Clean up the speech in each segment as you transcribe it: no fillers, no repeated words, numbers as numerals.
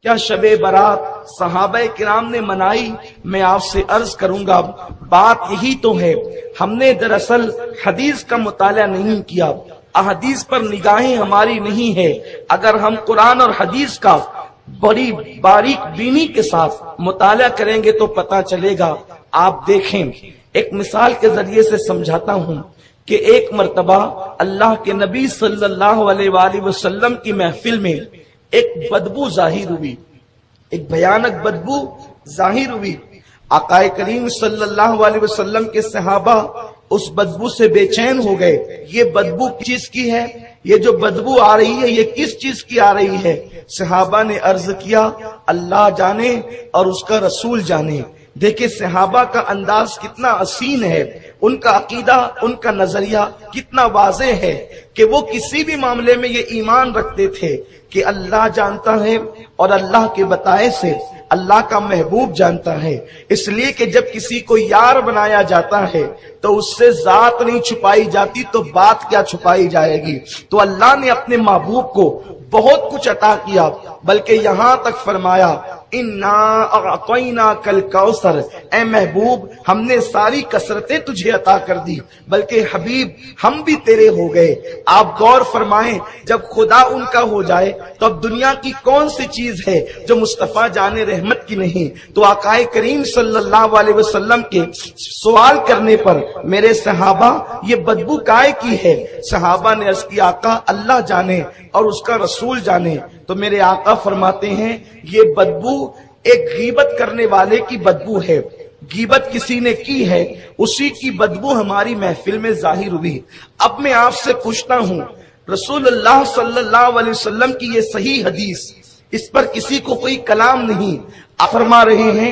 کیا شب برات صحابہ کرام نے منائی؟ میں آپ سے عرض کروں گا بات یہی تو ہے، ہم نے دراصل حدیث کا مطالعہ نہیں کیا، احادیث پر نگاہیں ہماری نہیں ہے۔ اگر ہم قرآن اور حدیث کا بڑی باریک بینی کے ساتھ مطالعہ کریں گے تو پتہ چلے گا۔ آپ دیکھیں، ایک مثال کے ذریعے سے سمجھاتا ہوں کہ ایک مرتبہ اللہ کے نبی صلی اللہ علیہ وآلہ وسلم کی محفل میں ایک بدبو ظاہر ہوئی، ایک بھیانک بدبو ظاہر ہوئی۔ آقا کریم صلی اللہ علیہ وسلم کے صحابہ اس بدبو سے بے چین ہو گئے۔ یہ بدبو کس چیز کی ہے؟ یہ جو بدبو آ رہی ہے یہ کس چیز کی آ رہی ہے؟ صحابہ نے عرض کیا اللہ جانے اور اس کا رسول جانے۔ دیکھیں صحابہ کا انداز کتنا حسین ہے، ان کا عقیدہ، ان کا نظریہ کتنا واضح ہے کہ وہ کسی بھی معاملے میں یہ ایمان رکھتے تھے کہ اللہ جانتا ہے اور اللہ کے بتائے سے اللہ کا محبوب جانتا ہے۔ اس لیے کہ جب کسی کو یار بنایا جاتا ہے تو اس سے ذات نہیں چھپائی جاتی تو بات کیا چھپائی جائے گی۔ تو اللہ نے اپنے محبوب کو بہت کچھ عطا کیا، بلکہ یہاں تک فرمایا اِنَّا أَعْطَيْنَاكَ الْكَوْثَرَ، اے محبوب ہم نے ساری کثرتیں تجھے عطا کر دی، بلکہ حبیب ہم بھی تیرے ہو گئے۔ آپ غور فرمائیں، جب خدا ان کا ہو جائے تو اب دنیا کی کون سی چیز ہے جو مصطفیٰ جان رحمت کی نہیں؟ تو آقا کریم صلی اللہ علیہ وسلم کے سوال کرنے پر میرے صحابہ یہ بدبو کائے کی ہے؟ صحابہ نے عرض کی آقا اللہ جانے اور اس کا رسول جانے۔ تو میرے آقا فرماتے ہیں یہ بدبو ایک غیبت کرنے والے کی بدبو ہے، غیبت کسی نے کی ہے اسی کی بدبو ہماری محفل میں ظاہر ہوئی۔ اب میں آپ سے پوچھتا ہوں، رسول اللہ صلی اللہ علیہ وسلم کی یہ صحیح حدیث، اس پر کسی کو کوئی کلام نہیں، آپ فرما رہے ہیں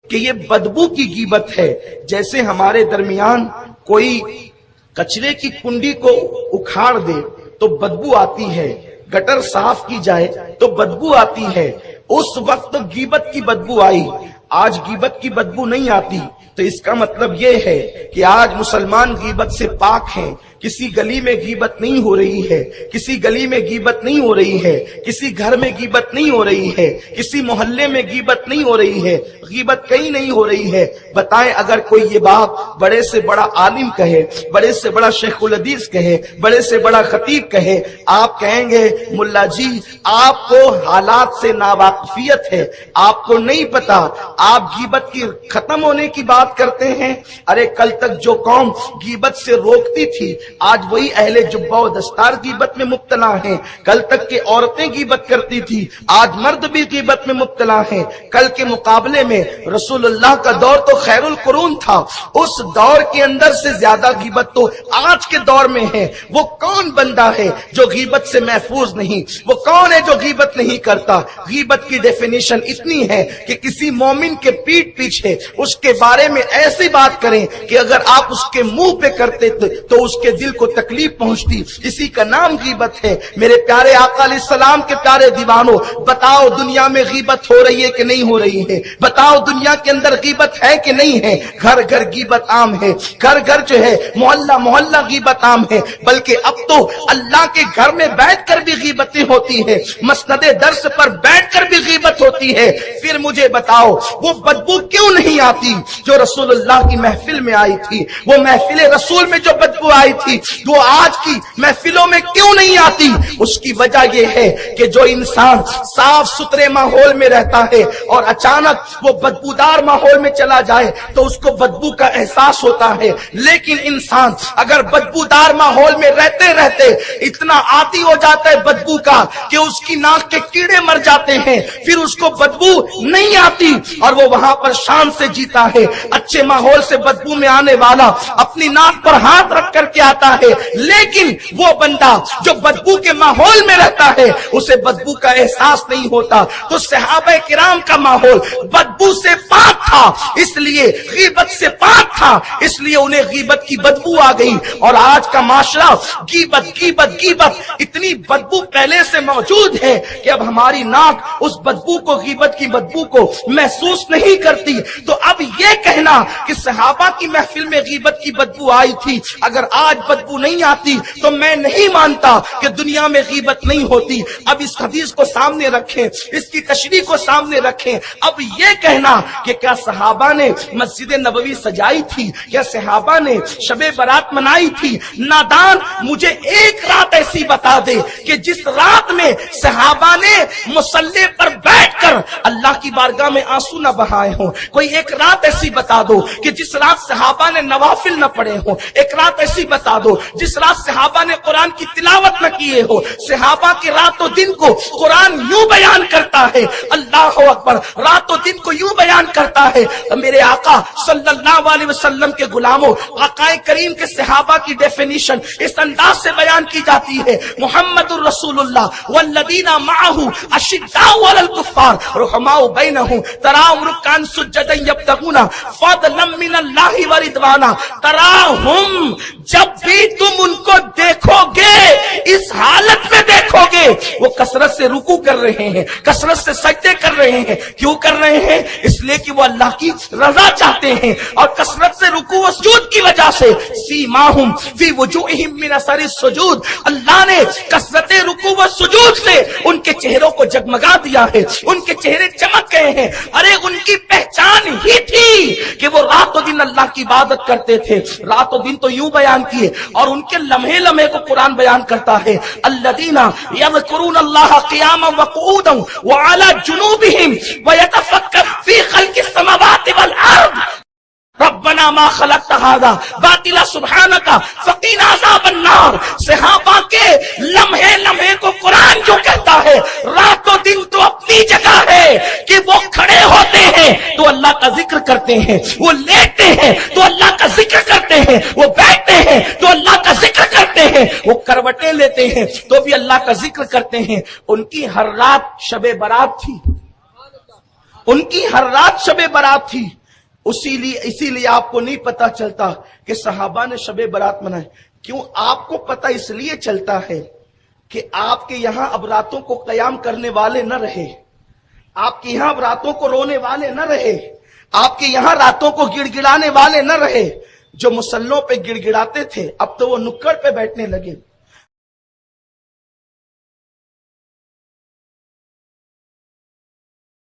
کہ یہ بدبو کی غیبت ہے۔ جیسے ہمارے درمیان کوئی کچرے کی کنڈی کو اکھاڑ دے تو بدبو آتی ہے، گٹر صاف کی جائے تو بدبو آتی ہے، اس وقت غیبت کی بدبو آئی، آج غیبت کی بدبو نہیں آتی۔ تو اس کا مطلب یہ ہے کہ آج مسلمان غیبت سے پاک ہیں، کسی گلی میں غیبت نہیں ہو رہی ہے، کسی گلی میں غیبت نہیں ہو رہی ہے، کسی گھر میں غیبت نہیں ہو رہی ہے، کسی محلے میں غیبت نہیں ہو رہی ہے، غیبت کہیں نہیں ہو رہی ہے۔ بتائیں اگر کوئی یہ بات بڑے سے بڑا عالم کہے، بڑے سے بڑا شیخ الحدیث کہے، بڑے سے بڑا خطیب کہے، آپ کہیں گے ملا جی آپ کو حالات سے ناواقفیت ہے، آپ کو نہیں پتا، آپ غیبت کی ختم ہونے کی بات کرتے ہیں۔ ارے کل تک جو قوم غیبت سے روکتی تھی آج وہی اہل جبہ و دستار غیبت میں مبتلا ہیں۔ کل تک کے عورتیں غیبت کرتی تھی آج مرد بھی غیبت میں مبتلا ہیں۔ کل کے مقابلے میں رسول اللہ کا دور تو خیر القرون تھا، اس دور کے اندر سے زیادہ غیبت تو آج کے دور میں ہے۔ وہ کون بندہ ہے جو غیبت سے محفوظ نہیں؟ وہ کون ہے جو غیبت نہیں کرتا؟ غیبت کی ڈیفینیشن اتنی ہے کہ کسی مومن کے پیٹ پیچھے اس کے بارے میں ایسی بات کریں کہ اگر آپ اس کے منہ پہ کرتے تو اس کے دل کو تکلیف پہنچتی، اسی کا نام غیبت ہے۔ میرے پیارے آقا علیہ السلام کے پیارے دیوانوں، بتاؤ دنیا میں غیبت ہو رہی ہے کہ نہیں ہو رہی ہے؟ بتاؤ دنیا کے اندر غیبت ہے کہ نہیں ہے؟ گھر گھر غیبت عام ہے، گھر گھر جو ہے محلہ محلہ غیبت عام ہے، بلکہ اب تو اللہ کے گھر میں بیٹھ کر بھی غیبتیں ہوتی ہے، مسند درس پر بیٹھ کر بھی غیبت ہوتی ہے۔ پھر مجھے بتاؤ وہ بدبو کیوں نہیں آتی جو رسول اللہ کی محفل میں آئی تھی؟ وہ محفل رسول میں جو بدبو آئی تھی وہ آج کی محفلوں میں کیوں نہیں آتی؟ اس کی وجہ یہ ہے کہ جو انسان صاف ستھرے ماحول میں رہتا ہے اور اچانک وہ بدبودار ماحول میں چلا جائے تو اس کو بدبو کا احساس ہوتا ہے، لیکن انسان اگر بدبودار ماحول میں رہتے رہتے اتنا عادی ہو جاتا ہے بدبو کا کہ اس کی ناک کے کیڑے مر جاتے ہیں، پھر اس کو بدبو نہیں آتی اور وہ وہاں پر شان سے جیتا ہے۔ اچھے ماحول سے بدبو میں آنے والا اپنی ناک پر ہاتھ رکھ کر کے آتا ہے، لیکن وہ بندہ جو بدبو کے ماحول میں رہتا ہے اسے بدبو کا احساس نہیں ہوتا۔ تو صحابہ کرام کا ماحول بدبو سے پاک تھا، اس لیے غیبت سے پاک تھا، اس لیے انہیں غیبت کی بدبو آ گئی۔ اور آج کا معاشرہ غیبت غیبت غیبت اتنی بدبو پہلے سے موجود ہے کہ اب ہماری ناک اس بدبو کو غیبت کی بدبو کو محسوس نہیں کرتی. تو اب یہ کہنا کہ صحابہ کی محفل میں غیبت کی بدبو آئی تھی، اگر آج بدبو نہیں آتی تو میں نہیں مانتا کہ دنیا میں غیبت نہیں ہوتی. اب اس حدیث کو سامنے رکھیں، اس کی تشریح کو سامنے رکھیں. اب یہ کہنا کہ کیا صحابہ نے مسجد نبوی سجائی تھی، کیا صحابہ نے شب برات منائی تھی؟ نادان مجھے ایک رات ایسی بتا دے کہ جس رات میں صحابہ نے مصلی پر بیٹھ کر اللہ کی بارگاہ میں آنسو نہ بہائے ہوں. کوئی ایک رات ایسی بتا دو کہ جس رات صحابہ نے نوافل نہ پڑھے ہوں. ایک رات ایسی بتا دو جس رات صحابہ نے قرآن کی تلاوت نہ کیے ہو. صحابہ کی رات و دن کو قرآن یوں بیان کرتا ہے، اللہ اکبر، رات و دن کو یوں بیان کرتا ہے. میرے آقا صلی اللہ علیہ وسلم کے غلاموں، آقا کریم کے صحابہ کی ڈیفینیشن اس انداز سے بیان کی جاتی ہے: محمد الرسول اللہ والذین معہ اشداء علی الکفار رحماء بینہم تراہم رکعا سجدا یبتغون فضلا من اللہ ورضوانا. تراہم، جب بھی تم ان کو دیکھو گے اس حالت میں دیکھو گے وہ کثرت سے رکوع کر رہے ہیں، کثرت سے سجدے کر رہے ہیں. کیوں کر رہے ہیں؟ اس لیے کہ وہ اللہ کی رضا چاہتے ہیں، اور کثرت سے رکوع و سجود کی وجہ سے سیماہم فی وجوہہم من اثر السجود، اللہ نے کثرت رکوع و سجود سے ان کے چہروں کو جگمگا دیا ہے، ان کے چہرے چمک گئے ہیں. ارے ان کی پہچان ہی تھی کہ وہ رات و دن اللہ کی عبادت کرتے تھے. رات و دن تو یوں بیان کیے، اور ان کے لمحے لمحے کو قرآن بیان کرتا ہے: الذین یذکرون اللہ قیاما وقعودا وعلی جنوبہم ویتفکرون فی خلق السماوات والارض ربنا ما خلقت هذا باطلا سبحانک فقنا عذاب النار. صحابہ کے لمحے لمحے کو قرآن جو کہتا ہے، رات و دن تو اپنی جگہ ہے کہ وہ کھڑے ہوتے ہیں تو اللہ کا ذکر کرتے ہیں، وہ لیٹتے ہیں تو اللہ کا ذکر کرتے ہیں، وہ بیٹھتے ہیں تو اللہ کا ذکر کرتے ہیں، وہ کروٹیں لیتے ہیں تو بھی اللہ کا ذکر کرتے ہیں. ان کی ہر رات شب برات تھی، ان کی ہر رات شب برات تھی. اسی لیے آپ کو نہیں پتا چلتا کہ صحابہ نے شب برات منائے. کیوں آپ کو پتا اس لیے چلتا ہے کہ آپ کے یہاں اب راتوں کو قیام کرنے والے نہ رہے، آپ کے یہاں اب راتوں کو رونے والے نہ رہے، آپ کے یہاں راتوں کو گڑ گڑانے والے نہ رہے. جو مسلوں پہ گڑ گڑاتے تھے اب تو وہ نکڑ پہ بیٹھنے لگے.